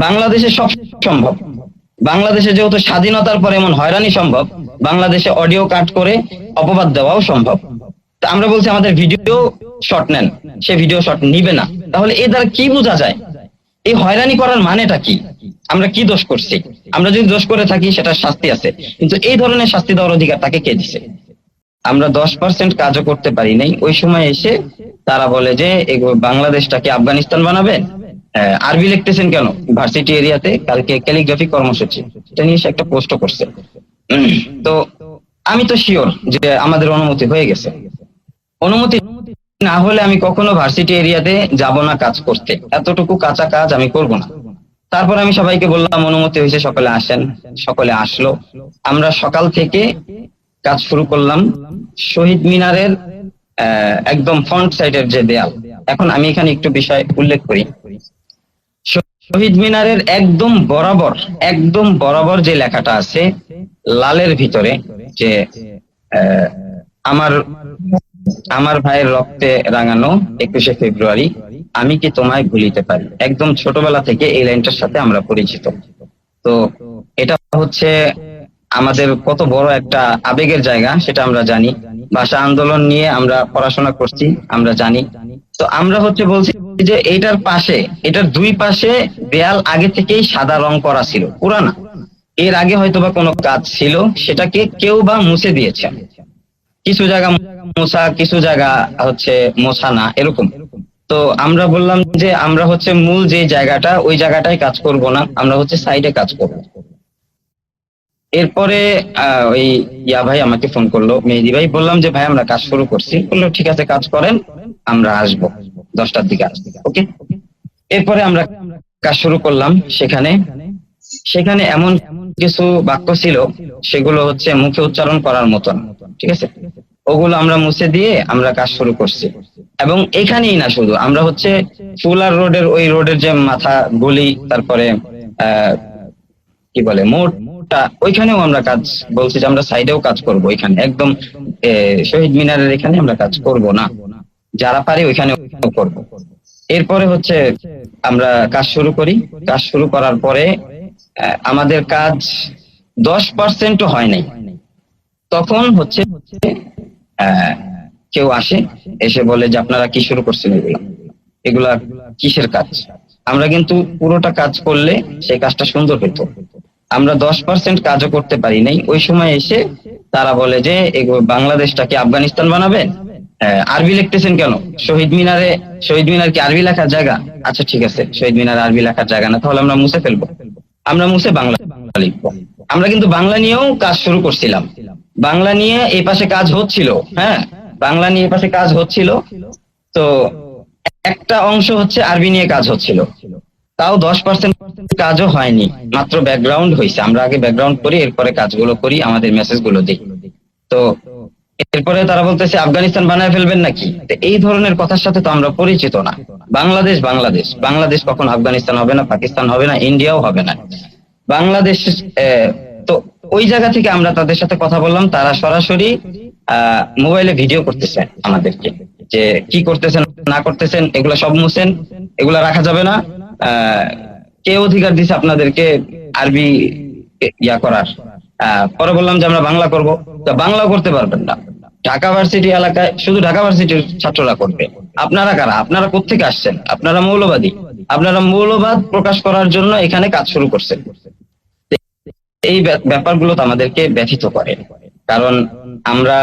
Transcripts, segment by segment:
বাংলাদেশে সব সম্ভব। বাংলাদেশে যেহেতু স্বাধীনতার পরে এমন হয়রানি সম্ভব, বাংলাদেশে অডিও কাট করে অপবাদ দেওয়াও সম্ভব। তা আমরা বলছি আমাদের ভিডিও শর্ট নেন, সে ভিডিও শর্ট নিবে না। তাহলে এ দ্বারা কি বোঝা যায়? এই হয়রানি করার মানেটা কি? আমরা কি দোষ করছি? আমরা যদি দোষ করে থাকি সেটার শাস্তি আছে, কিন্তু এই ধরনের শাস্তি দেওয়ার অধিকার তাকে কে দিছে? আমরা 10% কাজও করতে পারি নাই, ওই সময় এসে তারা বলে যে বাংলাদেশটাকে আফগানিস্তান বানাবেন। আরবি লিখতেছেন কেন ভার্সিটি এরিয়াতে? কালকে ক্যালিগ্রাফি কর্মসূচি, এটা নিয়ে সে একটা পোস্ট করছে। তো আমি তো শিওর যে আমাদের অনুমতি হয়ে গেছে। অনুমতি না হলে আমি কখনো ভার্সিটি এরিয়াতে যাব না কাজ করতে, এতটুকু কাঁচা কাজ আমি করব না। তারপর আমি সবাইকে বললাম অনুমতি হয়েছে, সকলে আসেন। সকলে আসলো, আমরা সকাল থেকে কাজ শুরু করলাম। শহীদ মিনারের একদম ফ্রন্ট সাইডের যে দেয়াল, এখন আমি এখানে একটু বিষয় উল্লেখ করি। শহীদ মিনারের একদম বরাবর যে লেখাটা আছে লালের ভিতরে, যে আমার আমার ভাইয়ের রক্তে রাঙানো 21শে ফেব্রুয়ারি, আমি কি তোমায় ভুলিতে পারি। একদম ছোটবেলা থেকে এই লাইনটার সাথে আমরা পরিচিত। তো এটা হচ্ছে আমাদের কত বড় একটা আবেগের জায়গা সেটা আমরা জানি। ভাষা আন্দোলন নিয়ে আমরা পড়াশোনা করছি, আমরা জানি। তো আমরা হচ্ছে বলছি যে এটার দুই পাশে দেয়াল আগে থেকেই সাদা রং করা ছিল, পুরানা। এর আগে হয়তোবা কোনো কাজ ছিল, সেটাকে কেউ বা মুছে দিয়েছে। কিছু জায়গা মোছা, কিছু জায়গা হচ্ছে মোছা না, এরকম। তো আমরা বললাম যে আমরা হচ্ছে মূল যে জায়গাটা, ওই জায়গাটায় কাজ করব না, আমরা হচ্ছে সাইডে কাজ করব। এরপরে ওই ভাই আমাকে ফোন করলো, মেহেদি ভাই। বললাম যে ভাই আমরা কাজ শুরু করছি। বললো ঠিক আছে কাজ করেন, আমরা আসবো 10টার দিকে আসবো। ওকে। এরপরে আমরা কাজ শুরু করলাম। সেখানে এমন কিছু বাক্য ছিল সেগুলো হচ্ছে মুখে উচ্চারণ করার মতন, ঠিক আছে? ওগুলো আমরা মুছে দিয়ে আমরা কাজ শুরু করছি। এবং এখানেই না, শুধু আমরা হচ্ছে ফুলার রোডের ওই রোডের যে মাথা গলি, তারপরে কি বলে মোড়টা, ওইখানেও আমরা কাজ বলছি যে আমরা সাইডেও কাজ করব। এখানে একদম শহীদ মিনারের এখানে আমরা কাজ করব না, যারা পারে ওইখানে করব। এরপরে হচ্ছে আমরা কাজ শুরু করি। কাজ শুরু করার পরে আমাদের কাজ 10%ও হয় নাই। তখন হচ্ছে কেউ আসে, এসে বলে যে আপনারা কি শুরু করছেন, এগুলা কিসের কাজ? আমরা কিন্তু পুরোটা কাজ করলে সেই কাজটা সুন্দর হতো। আমরা 10% কাজও করতে পারি নাই, ওই সময় এসে তারা বলে যে বাংলাদেশটাকে আফগানিস্তান বানাবেন। আরবি লিখতেছেন কেন? শহীদ মিনার কি আরবি লেখার জায়গা? আচ্ছা ঠিক আছে, শহীদ মিনার আরবি লেখার জায়গা না, তাহলে আমরা মুছে ফেলবো। আমরা মুছে বাংলা লিখবো। আমরা কিন্তু বাংলা নিয়েও কাজ শুরু করছিলাম। বাংলা নিয়ে এই পাশে কাজ হচ্ছিল, হ্যাঁ, বাংলা নিয়ে এই পাশে কাজ হচ্ছিল। তো একটা অংশ হচ্ছে আরবি নিয়ে কাজ হচ্ছিল, তাও 10% কাজও হয়নি, মাত্র ব্যাকগ্রাউন্ড হয়েছে। আমরা আগে ব্যাকগ্রাউন্ড করি, এরপরে কাজগুলো করি, আমাদের মেসেজ গুলো দিই। তো এরপরে তারা বলতেছে আফগানিস্তান বানায় ফেলবেন নাকি। এই ধরনের কথার সাথে তো আমরা পরিচিত না। বাংলাদেশ বাংলাদেশ বাংলাদেশ কখনো আফগানিস্তান হবে না, পাকিস্তান হবে না, ইন্ডিয়াও হবে না, বাংলাদেশ। তো ওই জায়গা থেকে আমরা তাদের সাথে কথা বললাম। তারা সরাসরি মোবাইলে ভিডিও করতেছে আমাদেরকে, যে কি করতেছেন না করতেছেন, এগুলা সব মুছেন, এগুলা রাখা যাবে না। কে অধিকার দিছে আপনাদেরকে আরবি করার? পরে বললাম যে আমরা বাংলা করব। তো বাংলাও করতে পারবেন না, ঢাকা ভার্সিটি এলাকায় শুধু ঢাকা ভার্সিটির ছাত্ররা করবে। আপনারা কারা? আপনারা কোত্থেকে আসছেন? আপনারা মৌলবাদী, আপনারা মৌলবাদ প্রকাশ করার জন্য এখানে কাজ শুরু করছেন। এই ব্যাপারগুলো তো আমাদেরকে ব্যথিত করে, কারণ আমরা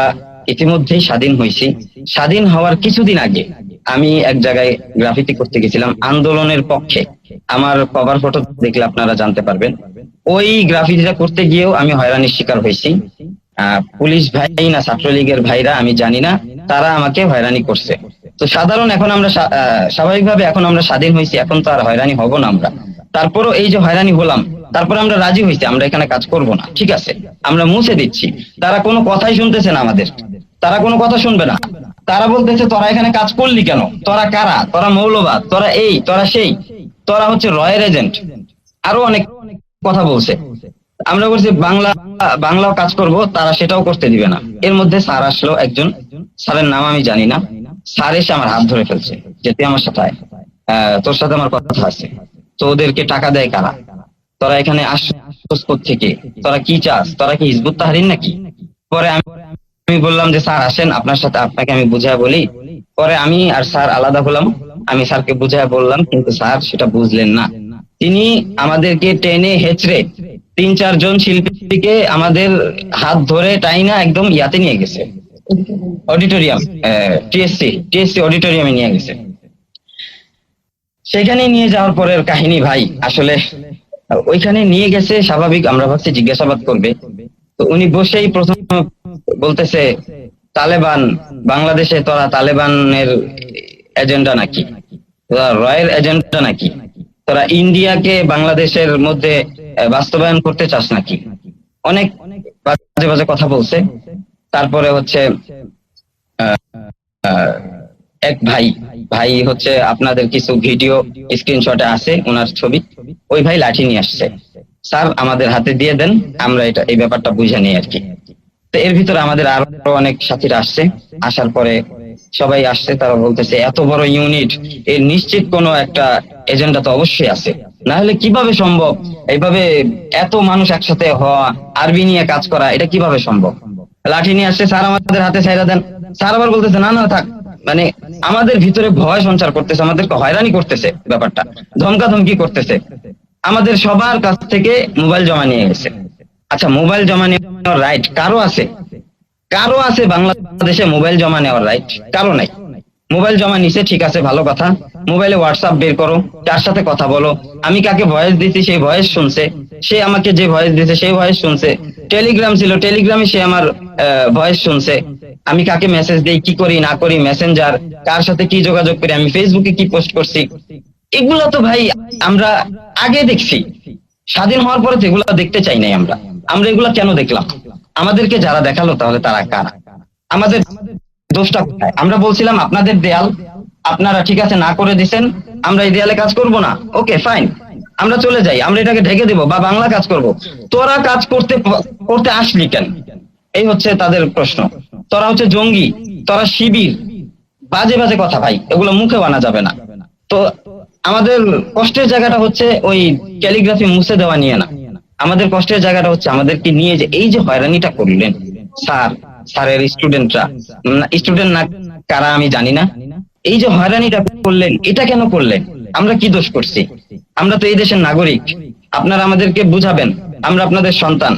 ইতিমধ্যেই স্বাধীন হয়েছি। স্বাধীন হওয়ার কিছুদিন আগে আমি এক জায়গায় গ্রাফিতি করতে গেছিলাম আন্দোলনের পক্ষে। আমার কভার ফটো দেখলে আপনারা জানতে পারবেন। ওই গ্রাফিতিটা করতে গিয়েও আমি হয়রানির শিকার হয়েছি। পুলিশ ভাই না ছাত্রলীগের ভাইরা আমি জানি না, তারা আমাকে হয়রানি করছে। তো সাধারণ এখন আমরা স্বাভাবিকভাবে এখন আমরা স্বাধীন হয়েছি, এখন তো আর হয়রানি হব না আমরা। তারপরও এই যে হয়রানি হলাম, তারপরে আমরা রাজি হয়েছি আমরা এখানে কাজ করব না, ঠিক আছে, আমরা মুছে দিচ্ছি। তারা কোনো কথাই শুনতেছে না আমাদের, তারা কোনো কথা শুনবে না। তারা বলতেছে তোরা এখানে কাজ করলি কেন? তোরা কারা? তোরা মৌলবাদ, তোরা এই, তোরা সেই, তোরা হচ্ছে রয়ের এজেন্ট, আরো অনেক কথা বলছে। আমরা বলছি বাংলাও কাজ করব, তারা সেটাও করতে দিবে না। এর মধ্যে স্যার আসলো একজন, স্যারের নাম আমি জানি না। স্যার এসে আমার হাত ধরে ফেলছে যে তুই আমার সাথে তোর সাথে আমার কথা আছে। তো ওদেরকে টাকা দেয় কারা? তোরা এখানে আসছস থেকে, তোরা কি চাস? তোরা কি হিজবুত তাহরীর নাকি? পরে আমি বললাম যে স্যার আসেন, আপনার সাথে আপনাকে আমি বুঝায় বলি। পরে আমি আর স্যার আলাদা হলাম, আমি স্যারকে বুঝায় বললাম, কিন্তু স্যার সেটা বুঝলেন না। তিনি আমাদেরকে টেনে হেঁচড়ে 3-4 জন শিল্পীকে আমাদের হাত ধরে টাইনা একদম ইয়াতে নিয়ে গেছে, অডিটোরিয়াম, টিএসসি অডিটোরিয়ামে নিয়ে গেছে। সেখানে নিয়ে যাওয়ার পরের কাহিনী ভাই, আসলে ওইখানে নিয়ে গেছে, স্বাভাবিক আমরা ভাবছি জিজ্ঞাসাবাদ করবে। তো উনি বসেই প্রথম বলতেছে, তালেবান বাংলাদেশে, তোরা তালেবানের এজেন্ডা নাকি? তোরা রয়ের এজেন্ডা নাকি? তোরা ইন্ডিয়াকে বাংলাদেশের মধ্যে বাস্তবায়ন করতে চাস নাকি? অনেক বাজে বাজে কথা বলছে। তারপরে হচ্ছে আহ, এক ভাই ভাই হচ্ছে, আপনাদের কিছু ভিডিও স্ক্রিনশটে আছে ওনার ছবি, ওই ভাই লাঠি নিয়ে আসছে। স্যার আমাদের হাতে দিয়ে দেন, আমরা এটা এই ব্যাপারটা বুঝে নিই আর কি। তো এর ভিতরে আমাদের আরো অনেক সাথীরা আসছে। আসার পরে সবাই আসছে, তারা বলতেছে এত বড় ইউনিট, এর নিশ্চিত কোনো একটা এজেন্ডা তো অবশ্যই আছে, না হলে কিভাবে সম্ভব এইভাবে এত মানুষ একসাথে হওয়া, আরবি নিয়ে কাজ করা, এটা কিভাবে সম্ভব? লাঠি নিয়ে আসছে, স্যার আমাদের হাতে ছাইরা দেন। স্যার আবার বলতেছে না না থাক, মানে আমাদের ভিতরে ভয় সঞ্চার করতেছে, আমাদেরকে হয়রানি করতেছে, ব্যাপারটা ধমকাধমকি করতেছে। আমাদের সবার কাছ থেকে মোবাইল জমা নিয়ে গেছে। আচ্ছা, মোবাইল জমা নেওয়ার রাইট কারো আছে? কারো আছে বাংলাদেশে মোবাইল জমা নেওয়ার রাইট? কারো নাই। মোবাইল জমা নিছে, ঠিক আছে, ভালো কথা। মোবাইলে হোয়াটসঅ্যাপ বের করো, তার সাথে কথা বলো। আমি কাকে ভয়েস দিছি সেই ভয়েস শুনছে, সে আমাকে যে ভয়েস দিছে সেই ভয়েস শুনছে। টেলিগ্রাম ছিল, টেলিগ্রামে সে আমার ভয়েস শুনছে। আমি কাকে মেসেজ দেই, কি করি না করি, মেসেঞ্জার, কার সাথে কি যোগাযোগ করি, আমি ফেসবুকে কি পোস্ট করছি, এগুলো তো ভাই আমরা আগে দেখছি। স্বাধীন হওয়ার পরে তো এগুলো দেখতে চাই নাই আমরা। আমরা এগুলা কেন দেখলাম? আমাদেরকে যারা দেখালো তাহলে তারা কারা? আমাদের দোষটা কোথায়? আমরা বলছিলাম আপনাদের দেয়াল, আপনারা ঠিক আছে না করে দিছেন, আমরা এই দেয়ালে কাজ করব না, ওকে ফাইন, আমরা চলে যাই, আমরা এটাকে ঢেকে দেব বা বাংলা কাজ করব। তোরা কাজ করতে করতে আসলি কেন? এই হচ্ছে তাদের প্রশ্ন। তোরা হচ্ছে জঙ্গি, তোরা শিবির, বাজে বাজে কথা ভাই, এগুলো মুখে বানা যাবে না। তো আমাদের কষ্টের জায়গাটা হচ্ছে ওই ক্যালিগ্রাফি মুছে দেওয়া নিয়ে না, আমাদের কষ্টের জায়গাটা হচ্ছে আমাদেরকে নিয়ে যে এই যে হয়রানিটা করলেন স্যার, স্যারের স্টুডেন্টরা, স্টুডেন্ট না কারা আমি জানি না, এই যে হয়রানিটা করলেন, এটা কেন করলেন? আমরা কি দোষ করছি? আমরা তো এই দেশের নাগরিক। আপনারা আমাদেরকে বুঝাবেন, আমরা আপনাদের সন্তান।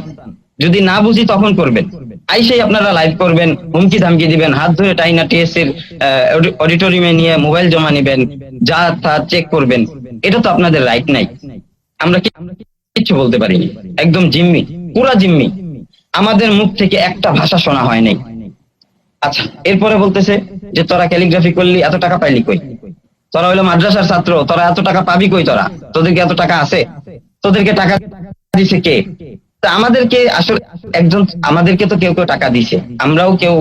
যদি না বুঝি তখন করবেন, আইসেই আপনারা লাইভ করবেন, হুমকি ধামকি দিবেন, হাত ধরে টাইনা টিএসসির অডিটোরিয়ামে নিয়ে মোবাইল জমা নিবেন, যা তা চেক করবেন। এটা তো আপনাদের রাইট নাই। আমরা কিছু বলতে পারিনি, একদম জিম্মি, পুরা জিম্মি। আমাদের মুখ থেকে একটা ভাষা শোনা হয় নাই। আচ্ছা, এরপরে বলতেছে যে তোরা ক্যালিগ্রাফি করলি, এত টাকা পাইলি কই? তোরা হইলো মাদ্রাসার ছাত্র, তোরা এত টাকা পাবি কই? তোরা, তোদেরকে এত টাকা আছে? তোদেরকে টাকা দিছে কে? তা আমাদেরকে আসলে একজন, আমাদেরকে তো কেউ কেউ টাকা দিছে, আমরাও কেউ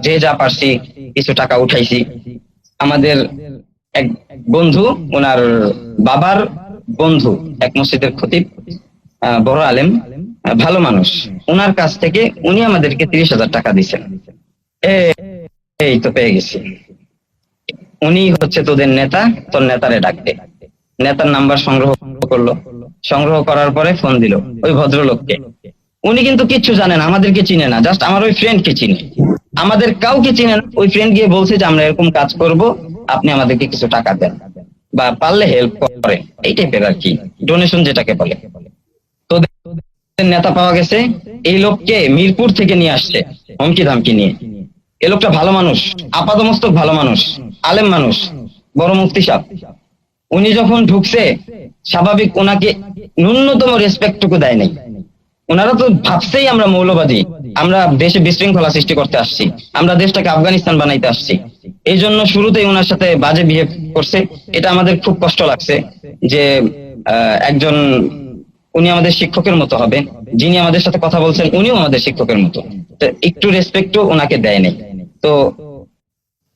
যে যা পারছি কিছু টাকা উঠাইছি। আমাদের এক বন্ধু, ওনার বাবার বন্ধু, এক মসজিদের খতিব, বড় আলেম, ভালো মানুষ, ওনার কাছ থেকে উনি আমাদেরকে 30,000 টাকা দিচ্ছেন। এই তো পেয়ে গেছি, উনি হচ্ছে তোদের নেতা, তোর নেতারে ডাকতে। নেতার নাম্বার সংগ্রহ করলো, সংগ্রহ করার পরে ফোন দিল ওই ভদ্রলোককে। উনি কিন্তু কিচ্ছু জানে না, আমাদেরকে চিনে না, জাস্ট আমার ওই ফ্রেন্ডকে চিনে, আমাদের কাউকে চিনে না। ওই ফ্রেন্ড গিয়ে বলছে যে আমরা এরকম কাজ করব, আপনি আমাদেরকে কিছু টাকা দেন বা পারলে হেল্প করেন, এই টাইপের আর কি, ডোনেশন যেটাকে বলে। তো নেতা পাওয়া গেছে, এই লোককে মিরপুর থেকে নিয়ে আসছে হুমকি ধামকি নিয়ে। এই লোকটা ভালো মানুষ, আপাদমস্তক ভালো মানুষ, আলেম মানুষ, বড় মুফতি সাহেব। উনি যখন ঢুকছে, স্বাভাবিক ওনাকে ন্যূনতম রেসপেক্টটুকু দেয় নাই। ওনারা তো ভাবছেই আমরা মৌলবাদী, আমরা দেশে বিশৃঙ্খলা সৃষ্টি করতে আসছি, আমরা দেশটাকে আফগানিস্তান বানাইতে আসছি। এই জন্য শুরুতেই ওনার সাথে বাজে বিহেভ করছে। এটা আমাদের খুব কষ্ট লাগছে যে একজন, উনি আমাদের শিক্ষকের মতো হবে, যিনি আমাদের সাথে কথা বলছেন উনিও আমাদের শিক্ষকের মতো, তো একটু রেসপেক্টও ওনাকে দেয় নাই। তো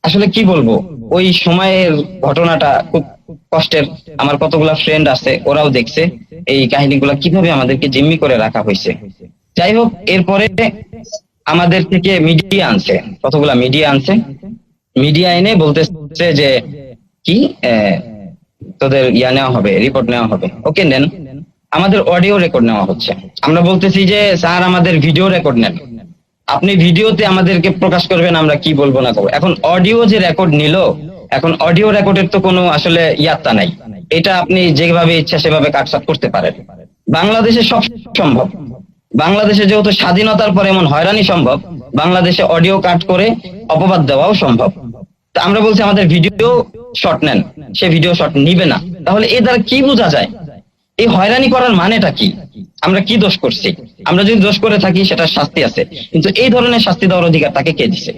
আসলে কি বলবো, ওই সময়ের ঘটনাটা খুব কষ্টের। আমার কতগুলা ফ্রেন্ড আছে, ওরাও দেখছে এই কাহিনীগুলা কিভাবে আমাদেরকে জিম্মি করে রাখা হয়েছে। যাই হোক, এরপরে আমাদের থেকে মিডিয়া আনছে, কতগুলা মিডিয়া আনছে। মিডিয়া এনে বলতেছে যে কি তোদের নেওয়া হবে, রিপোর্ট নেওয়া হবে। ওকে, নেন। আমাদের অডিও রেকর্ড নেওয়া হচ্ছে। আমরা বলতেছি যে স্যার আমাদের ভিডিও রেকর্ড নেন, আপনি ভিডিওতে আমাদেরকে প্রকাশ করবেন, আমরা কি বলবো না করবো। এখন অডিও যে রেকর্ড নিল, এখন অডিও রেকর্ডের তো কোনো আসলে ইয়াত্তা নাই, এটা আপনি যেভাবে ইচ্ছা সেভাবে কাটছাট করতে পারেন। বাংলাদেশে সব সম্ভব। বাংলাদেশে যেহেতু স্বাধীনতার পর এমন হয়রানি সম্ভব, বাংলাদেশে অডিও কাট করে অপবাদ দেওয়াও সম্ভব। তা আমরা বলছি আমাদের ভিডিও শট নেন, সে ভিডিও শট নিবে না। তাহলে এ দ্বারা কি বোঝা যায়? এই হয়রানি করার মানেটা কি? আমরা কি দোষ করছি? আমরা যদি দোষ করে থাকি সেটার শাস্তি আছে, কিন্তু এই ধরনের শাস্তি দেওয়ার অধিকার তাকে কে দিছে?